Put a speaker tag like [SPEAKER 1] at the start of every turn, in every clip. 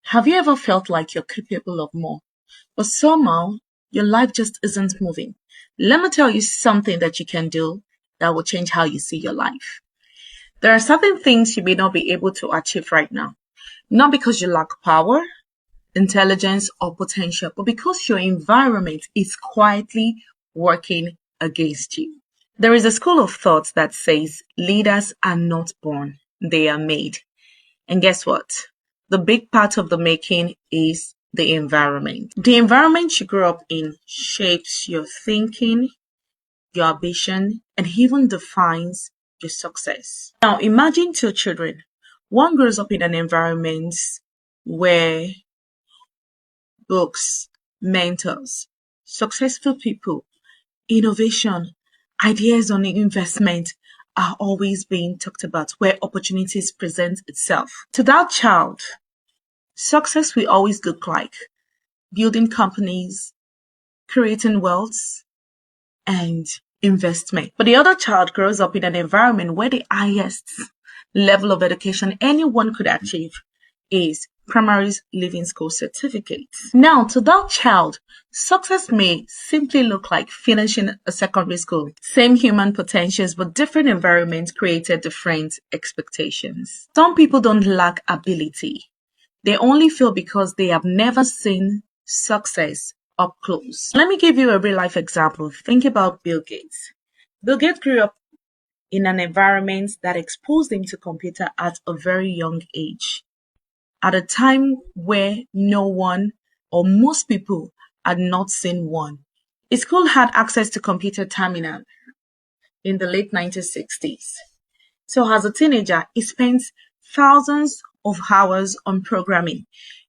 [SPEAKER 1] Have you ever felt like you're capable of more, but somehow your life just isn't moving? Let me tell you something that you can do that will change how you see your life. There are certain things you may not be able to achieve right now, not because you lack power, intelligence, or potential, but because your environment is quietly working against you. There is a school of thought that says leaders are not born, they are made. And guess what? The big part of the making is the environment. The environment you grow up in shapes your thinking, your ambition, and even defines your success. Now, imagine two children. One grows up in an environment where books, mentors, successful people, innovation, ideas on investment are always being talked about, where opportunities present itself. To that child, success will always look like building companies, creating wealth, and investment. But the other child grows up in an environment where the highest level of education anyone could achieve is primary leaving school certificate. Now, to that child, success may simply look like finishing a secondary school. Same human potentials, but different environments created different expectations. Some people don't lack ability. They only feel because they have never seen success up close. Let me give you a real life example. Think about Bill Gates. Bill Gates grew up in an environment that exposed him to computer at a very young age, at a time where no one or most people had not seen one. His school had access to computer terminal in the late 1960s. So as a teenager, he spent thousands of hours on programming.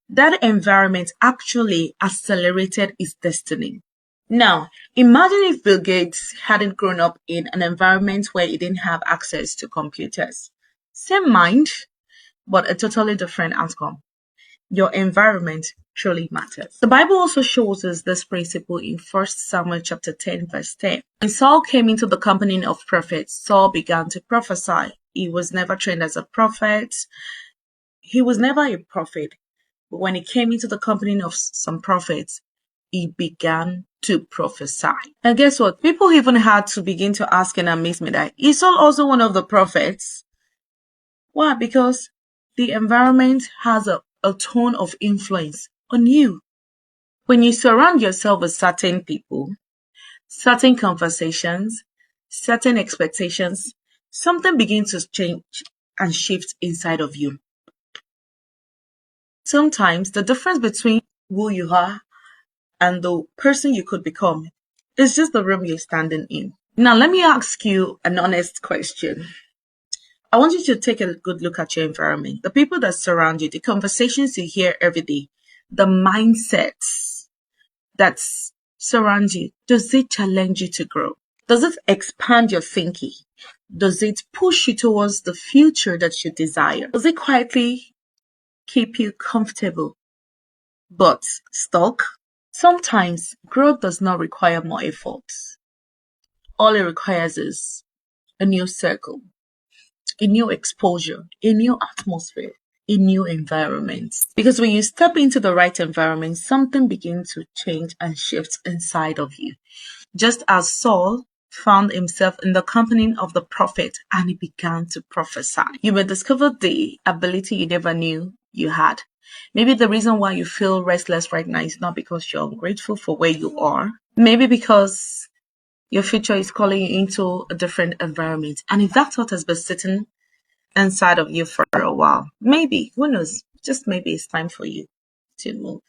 [SPEAKER 1] That environment actually accelerated his destiny. Now, imagine if Bill Gates hadn't grown up in an environment where he didn't have access to computers. Same mind, but a totally different outcome. Your environment truly matters. The Bible also shows us this principle in 1 Samuel chapter 10, verse 10. When Saul came into the company of prophets, Saul began to prophesy. He was never trained as a prophet. He was never a prophet. But when he came into the company of some prophets, he began to prophesy. And guess what? People even had to begin to ask in amazement that is Saul also one of the prophets? Why? Because the environment has a tone of influence on you. When you surround yourself with certain people, certain conversations, certain expectations, something begins to change and shift inside of you. Sometimes the difference between who you are and the person you could become is just the room you're standing in. Now, let me ask you an honest question. I want you to take a good look at your environment, the people that surround you, the conversations you hear every day, the mindsets that surround you. Does it challenge you to grow? Does it expand your thinking? Does it push you towards the future that you desire? Does it quietly keep you comfortable but stuck? Sometimes growth does not require more effort. All it requires is a new circle, a new exposure, a new atmosphere, a new environment. Because when you step into the right environment, something begins to change and shift inside of you. Just as Saul found himself in the company of the prophet and he began to prophesy. You may discover the ability you never knew you had. Maybe the reason why you feel restless right now is not because you're ungrateful for where you are. Maybe because your future is calling you into a different environment. And if that thought has been sitting inside of you for a while, maybe, who knows, just maybe it's time for you to move.